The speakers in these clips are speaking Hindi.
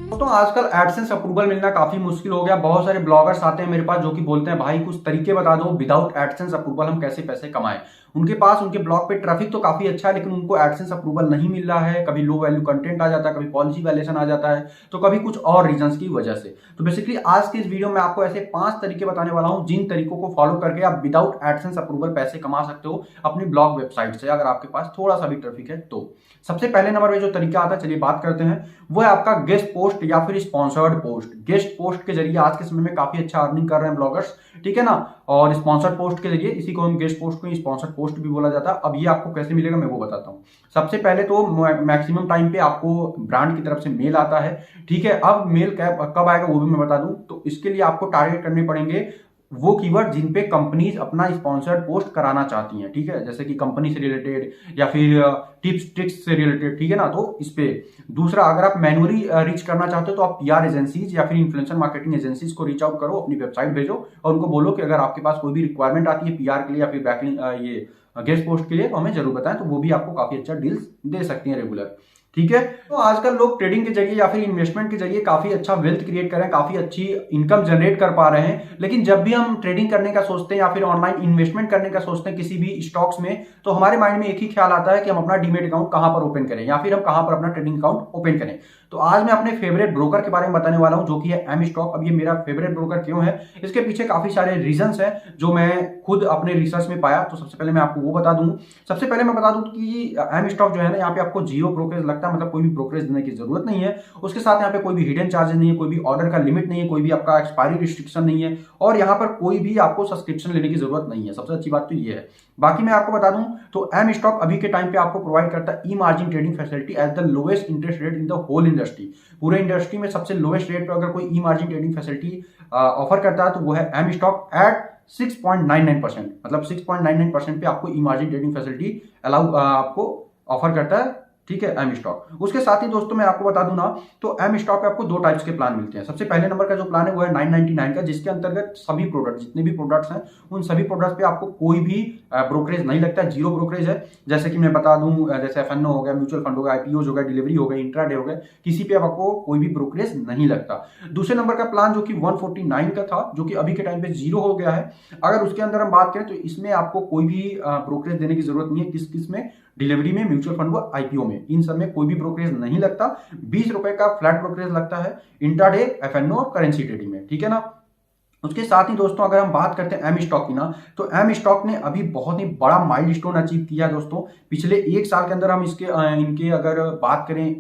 तो आजकल एडसेंस अप्रूवल मिलना काफी मुश्किल हो गया। बहुत सारे ब्लॉगर्स आते हैं मेरे पास जो कि बोलते हैं भाई कुछ तरीके बता दो विदाउट एडसेंस अप्रूवल हम कैसे पैसे कमाएं। उनके पास उनके ब्लॉग पे ट्रैफिक तो काफी अच्छा है लेकिन उनको एडसेंस अप्रूवल नहीं मिल रहा है। कभी लो वैल्यू कंटेंट आ जाता है, कभी पॉलिसी वायलेशन आ जाता है, तो कभी कुछ और रीजंस की वजह से। तो बेसिकली आज के इस वीडियो में आपको ऐसे 5 तरीके बताने वाला हूं जिन तरीकों को फॉलो करके आप विदाउट एडसेंस अप्रूवल पैसे कमा सकते हो अपनी ब्लॉग वेबसाइट से, अगर आपके पास थोड़ा सा भी ट्रैफिक है तो। सबसे पहले नंबर पे जो तरीका आता है, चलिए बात करते हैं, वो है आपका गेस्ट पोस्ट या फिर स्पॉन्सर्ड पोस्ट। गेस्ट पोस्ट के जरिए आज के समय में काफी अच्छा अर्निंग कर रहे हैं ब्लॉगर्स, ठीक है ना। और स्पॉन्सर्ड पोस्ट के जरिए, इसी को हम गेस्ट पोस्ट को स्पॉन्सर्ड पोस्ट भी बोला जाता है। अब ये आपको कैसे मिलेगा मैं वो बताता हूँ। सबसे पहले तो मैक्सिमम टाइम पे आपको ब्रांड की तरफ से मेल आता है, ठीक है। अब मेल कब आएगा वो भी मैं बता दूं। तो इसके लिए आपको टारगेट करने पड़ेंगे वो कीवर्ड जिन पे कंपनीज अपना स्पॉन्सर्ड पोस्ट कराना चाहती हैं, ठीक है। जैसे कि कंपनी से रिलेटेड या फिर टिप्स ट्रिक्स से रिलेटेड, ठीक है ना। तो इस पे दूसरा, अगर आप मैनुअली रीच करना चाहते हो तो आप पीआर एजेंसीज या फिर इन्फ्लुएंसर मार्केटिंग एजेंसीज को रीच आउट करो, अपनी वेबसाइट भेजो और उनको बोलो कि अगर आपके पास कोई भी रिक्वायरमेंट आती है पीआर के लिए या फिर बैकलिंक ये गेस्ट पोस्ट के लिए तो हमें जरूर बताएं, तो वो भी आपको काफी अच्छा डील्स दे सकती हैं रेगुलर, ठीक है। तो आजकल लोग ट्रेडिंग के जरिए या फिर इन्वेस्टमेंट के जरिए काफी अच्छा वेल्थ क्रिएट कर रहे हैं, काफी अच्छी इनकम जनरेट कर पा रहे हैं। लेकिन जब भी हम ट्रेडिंग करने का सोचते हैं या फिर ऑनलाइन इन्वेस्टमेंट करने का सोचते हैं किसी भी स्टॉक्स में, तो हमारे माइंड में एक ही ख्याल आता है कि हम अपना डीमेट अकाउंट कहां पर ओपन करें या फिर हम कहां पर अपना ट्रेडिंग अकाउंट ओपन करें। तो आज मैं अपने फेवरेट ब्रोकर के बारे में बताने वाला हूं जो कि है एम स्टॉक। अब ये मेरा फेवरेट ब्रोकर क्यों है, इसके पीछे काफी सारे रीजंस हैं जो मैं खुद अपने रिसर्च में पाया। तो सबसे पहले मैं आपको वो बता दूं। सबसे पहले मैं बता दूं कि एम स्टॉक जो है ना, यहाँ पे आपको जीरो ब्रोकरेज लगता है, मतलब कोई भी ब्रोकरेज देने की जरूरत नहीं है। उसके साथ यहाँ पे कोई भी हिडन चार्जेस नहीं है, कोई भी ऑर्डर का लिमिट नहीं है, कोई भी आपका एक्सपायरी रिस्ट्रिक्शन नहीं है और यहाँ पर कोई भी आपको सब्सक्रिप्शन लेने की जरूरत नहीं है। सबसे अच्छी बात तो ये है। बाकी मैं आपको बता दूं तो एम स्टॉक अभी के टाइम पे आपको प्रोवाइड करता है E margin trading facility at the lowest interest rate in the whole industry. पूरे इंडस्ट्री में सबसे लोएस्ट रेट पे अगर कोई E margin trading facility offer करता है तो वो है एम स्टॉक एट 6.99%, मतलब 6.99% पे आपको ई मार्जिन ट्रेडिंग फैसिलिटी अलाउ आपको ऑफर करता है, ठीक है, एम स्टॉक। उसके साथ ही दोस्तों मैं आपको बता दूं ना, तो एम स्टॉक पे आपको 2 टाइप्स के प्लान मिलते हैं। सबसे पहले नंबर का जो प्लान है वो है 999 का, जिसके अंतर्गत सभी प्रोडक्ट, जितने भी प्रोडक्ट्स हैं उन सभी प्रोडक्ट्स पे आपको कोई भी ब्रोकरेज नहीं लगता है, जीरो ब्रोकरेज है। जैसे कि मैं बता दूं, जैसे एफएनओ हो गया, म्यूचुअल फंड हो गया, आईपीओ हो गया, डिलीवरी हो गई, इंट्राडे हो गया, किसी पे आपको कोई भी ब्रोकरेज नहीं लगता। दूसरे नंबर का प्लान जो कि 149 का था, जो कि अभी के टाइम पे जीरो हो गया है, अगर उसके अंदर हम बात करें तो इसमें आपको कोई भी ब्रोकरेज देने की जरूरत नहीं है। किस में, डिलीवरी में, म्यूचुअल फंड व आईपीओ में, इन सब में कोई भी ब्रोकरेज नहीं लगता। 20 रुपए का फ्लैट ब्रोकरेज लगता है इंट्राडे, एफएनओ और करेंसी ट्रेडिंग में, ठीक है ना। उसके साथ ही दोस्तों अगर हम बात करते हैं एम स्टॉक की ना, तो एम स्टॉक ने अभी बहुत ही बड़ा माइलस्टोन अचीव किया है दोस्तों। पिछले 1 साल के अंदर हम इनके अगर बात करें,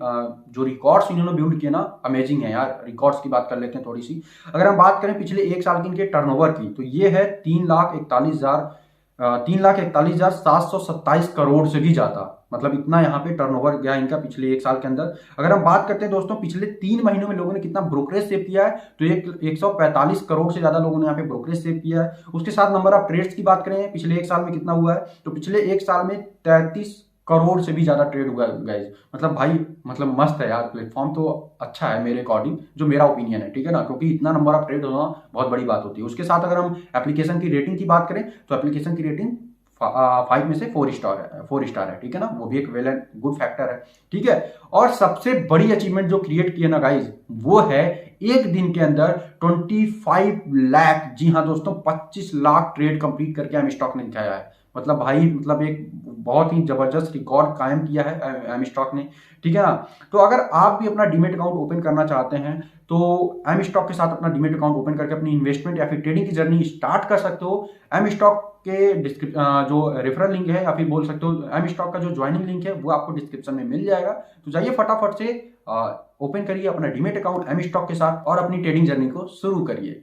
जो रिकॉर्ड्स इन्होंने बिल्ड किए ना, अमेजिंग है यार। रिकॉर्ड्स की बात कर लेते हैं थोड़ी सी। अगर हम बात करें पिछले 1 साल की इनके टर्नओवर की, तो ये है 3,41,727 करोड़ से भी ज्यादा, मतलब इतना यहाँ पे टर्नओवर गया इनका पिछले 1 साल के अंदर। अगर हम बात करते हैं दोस्तों पिछले 3 महीनों में लोगों ने कितना ब्रोकरेज सेव किया है, तो 145 करोड़ से ज्यादा लोगों ने यहाँ पे ब्रोकरेज सेव किया है। उसके साथ नंबर ऑफ ट्रेड्स की बात करें पिछले 1 साल में कितना हुआ है, तो पिछले 1 साल में 33 करोड़ से भी ज्यादा ट्रेड हुआ है गाइज। मतलब भाई, मतलब मस्त है यार, प्लेटफॉर्म तो अच्छा है मेरे अकॉर्डिंग, जो मेरा ओपिनियन है, ठीक है ना, क्योंकि इतना नंबर ऑफ ट्रेड होना बहुत बड़ी बात होती है। उसके साथ अगर हम एप्लीकेशन की रेटिंग की बात करें तो एप्लीकेशन की रेटिंग 5 में से 4 स्टार है, ठीक है ना, वो भी एक वेल एंड गुड फैक्टर है, ठीक है। और सबसे बड़ी अचीवमेंट जो क्रिएट की है ना गाइज, वो है एक दिन के अंदर 25 लाख, जी हाँ दोस्तों, 25 लाख ट्रेड कंप्लीट करके एम स्टॉक ने दिखाया है। मतलब भाई, मतलब एक बहुत ही जबरदस्त रिकॉर्ड कायम किया है एम स्टॉक ने, ठीक है ना। तो अगर आप भी अपना डीमेट अकाउंट ओपन करना चाहते हैं तो एम स्टॉक के साथ अपना डीमेट अकाउंट ओपन करके अपनी इन्वेस्टमेंट या फिर ट्रेडिंग की जर्नी स्टार्ट कर सकते हो। एम स्टॉक के जो रेफरल लिंक है या फिर बोल सकते हो एम स्टॉक का जो ज्वाइनिंग लिंक है वो आपको डिस्क्रिप्शन में मिल जाएगा। तो जाइए फटाफट से ओपन करिए अपना डीमेट अकाउंट एम स्टॉक के साथ और अपनी ट्रेडिंग जर्नी को शुरू करिए।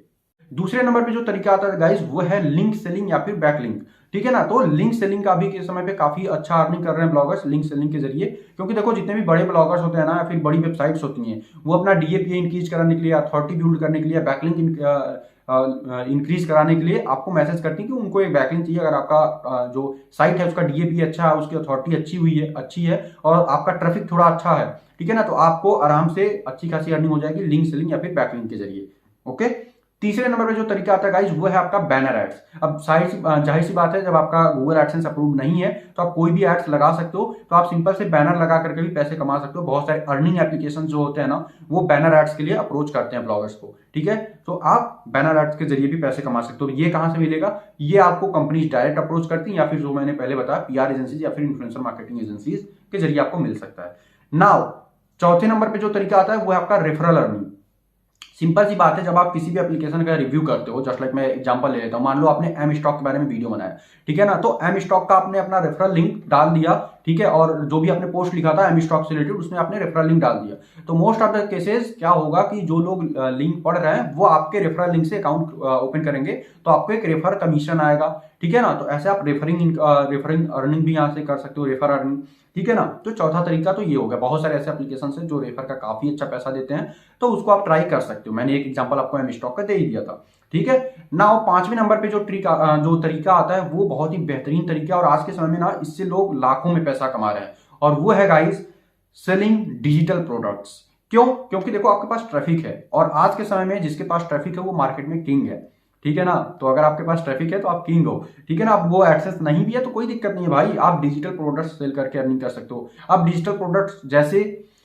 दूसरे नंबर पे जो तरीका आता है गाइज, वो है लिंक सेलिंग या फिर बैक लिंक, ठीक है ना। तो लिंक सेलिंग का अभी के समय पे काफी अच्छा अर्निंग कर रहे हैं ब्लॉगर्स लिंक सेलिंग के जरिए, क्योंकि देखो जितने भी बड़े ब्लॉगर्स होते हैं ना या फिर बड़ी वेबसाइट्स होती हैं, वो अपना डीएपी इंक्रीज कराने के लिए, अथॉरिटी बिल्ड करने के लिए, बैकलिंक इंक्रीज कराने के लिए आपको मैसेज करती है कि उनको एक बैकलिंक चाहिए। अगर आपका जो साइट है उसका डीएपी अच्छा है, उसकी अथॉरिटी अच्छी है और आपका ट्रैफिक थोड़ा अच्छा है, ठीक है ना, तो आपको आराम से अच्छी खासी अर्निंग हो जाएगी लिंक सेलिंग या फिर बैकलिंक के जरिए। ओके, तीसरे नंबर पे जो तरीका आता है गाइज वो है आपका बैनर एड्स। अब जाहिर सी बात है, जब आपका गूगल एडसेंस अप्रूव नहीं है तो आप कोई भी एड्स लगा सकते हो, तो आप सिंपल से बैनर लगा करके भी पैसे कमा सकते हो। बहुत सारे अर्निंग एप्लीकेशन जो होते हैं ना, वो बैनर एड्स के लिए अप्रोच करते हैं ब्लॉगर्स को, ठीक है। तो आप बैनर एड्स के जरिए भी पैसे कमा सकते हो। ये कहां से मिलेगा? ये आपको कंपनीज डायरेक्ट अप्रोच करती हैं, या फिर जो मैंने पहले बताया पीआर एजेंसीज या फिर इन्फ्लुएंसर मार्केटिंग एजेंसीज के जरिए आपको मिल सकता है। नाउ चौथे नंबर पे जो तरीका आता है वो है आपका रेफरल अर्निंग। सिंपल सी बात है, जब आप किसी भी एप्लीकेशन का रिव्यू करते हो, जस्ट लाइक मैं एग्जांपल ले लेता हूं, मान लो आपने एम स्टॉक के बारे में वीडियो बनाया, ठीक है ना, तो एम स्टॉक का आपने अपना रेफरल लिंक डाल दिया, ठीक है, और जो भी आपने पोस्ट लिखा था एम स्टॉक से रिलेटेड उसमें आपने रेफरल लिंक डाल दिया, तो मोस्ट ऑफ द केसेस क्या होगा कि जो लोग लिंक पढ़ रहे हैं वो आपके रेफरल लिंक से अकाउंट ओपन करेंगे, तो आपको एक रेफर कमीशन आएगा, ठीक है ना। तो ऐसे आप रेफरिंग अर्निंग भी यहां से कर सकते हो, रेफर अर्निंग, ठीक है ना। तो चौथा तरीका तो ये हो गया। बहुत सारे ऐसे एप्लीकेशन है जो रेफर का काफी अच्छा पैसा देते हैं, तो उसको आप ट्राई कर सकते हो। मैंने एक एग्जांपल आपको एम स्टॉक का दे ही दिया था, ठीक है ना। पांचवें नंबर पे जो तरीका आता है वो बहुत ही बेहतरीन तरीका है, और आज के समय में ना इससे लोग लाखों में पैसा कमा रहे हैं, और वो है गाइस सेलिंग डिजिटल प्रोडक्ट्स। क्यों? क्योंकि देखो आपके पास ट्रैफिक है, और आज के समय में जिसके पास ट्रैफिक है वो मार्केट में किंग है, ठीक है ना। तो अगर आपके पास ट्रैफिक है तो आप किंग हो, ठीक है ना। अब वो एक्सेस नहीं भी है तो कोई दिक्कत नहीं है भाई, आप डिजिटल प्रोडक्ट्स सेल करके अर्निंग कर सकते हो। आप डिजिटल प्रोडक्ट्स जैसे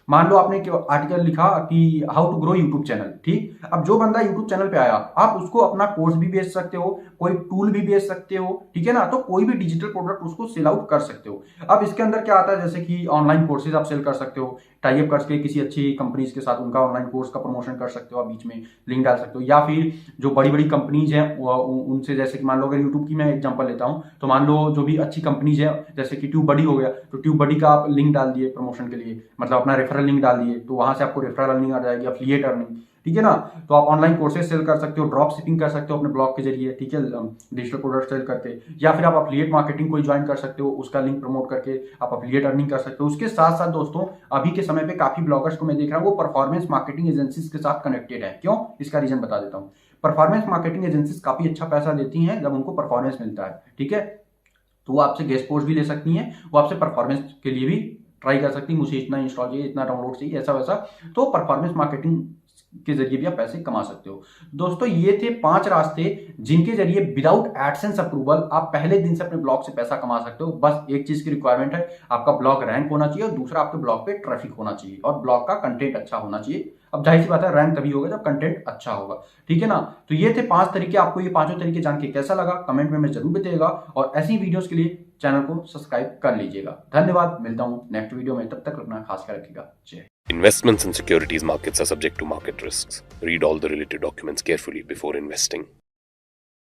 मान लो आपने आर्टिकल लिखा कि how to grow YouTube channel, ठीक। अब जो बंदा यूट्यूब चैनल पे आया, आप उसको अपना कोर्स भी बेच सकते हो, कोई टूल भी बेच सकते हो, ठीक है ना। तो कोई भी डिजिटल प्रोडक्ट उसको सेल आउट कर सकते हो। अब इसके अंदर क्या आता है, जैसे कि ऑनलाइन कोर्सेज आप सेल कर सकते हो, टाई अप करके किसी अच्छी कंपनीज के साथ उनका ऑनलाइन कोर्स का प्रमोशन कर सकते हो, आप बीच में लिंक डाल सकते हो। या फिर जो बड़ी बड़ी कंपनीज हैं उनसे, जैसे कि मान लो अगर यूट्यूब की मैं एग्जांपल लेता हूं, तो मान लो जो भी अच्छी कंपनीज है जैसे कि ट्यूब बडी हो गया, तो ट्यूब बडी का आप लिंक डाल दिए प्रमोशन के लिए, मतलब अपना रेफरल लिंक डाल दिए, तो वहां से आपको रेफरल अर्निंग आ जाएगी, एफिलिएट अर्निंग, ठीक है ना। तो आप ऑनलाइन कोर्सेज सेल कर सकते हो, ड्रॉप शिपिंग कर सकते हो अपने ब्लॉग के जरिए, ठीक है, डिजिटल प्रोडक्ट सेल करके। या फिर आप एफिलिएट मार्केटिंग कोई ज्वाइन कर सकते हो, उसका लिंक प्रमोट करके आप एफिलिएट अर्निंग कर सकते हो। उसके साथ साथ दोस्तों अभी के समय पे काफी ब्लॉगर्स को मैं देख रहा हूँ वो परफॉर्मेंस मार्केटिंग एजेंसीज के साथ कनेक्टेड है। क्यों? इसका रीजन बता देता हूँ। परफॉर्मेंस मार्केटिंग एजेंसीज काफी अच्छा पैसा देती हैं जब उनको परफॉर्मेंस मिलता है, ठीक है। तो वो आपसे गेस्ट पोस्ट भी ले सकती हैं, वो आपसे परफॉर्मेंस के लिए भी ट्राई कर सकती है, मुझे इतना इंस्टॉल चाहिए, इतना डाउनलोड चाहिए, ऐसा वैसा। तो परफॉर्मेंस मार्केटिंग के जरिए भी आप पैसे कमा सकते हो। दोस्तों ये थे 5 रास्ते जिनके जरिए विदाउट एडसेंस अप्रूवल आप पहले दिन से अपने ब्लॉग से पैसा कमा सकते हो। बस एक चीज की रिक्वायरमेंट है, आपका ब्लॉग रैंक होना चाहिए, और दूसरा आपके ब्लॉग पे ट्रैफिक होना चाहिए, और ब्लॉग का कंटेंट अच्छा होना चाहिए। अब जाहिर सी बात है रैंक तभी होगा जब कंटेंट अच्छा होगा, ठीक है ना। तो ये थे 5 तरीके। आपको ये 5 तरीके जान के कैसा लगा कमेंट में जरूर बताइएगा, और ऐसी वीडियोस के लिए चैनल को सब्सक्राइब कर लीजिएगा। धन्यवाद, मिलता हूं नेक्स्ट वीडियो में, तब तक अपना खास ख्याल रखिएगा। जय। Investments in securities markets are subject to market risks. Read all the related documents carefully before investing.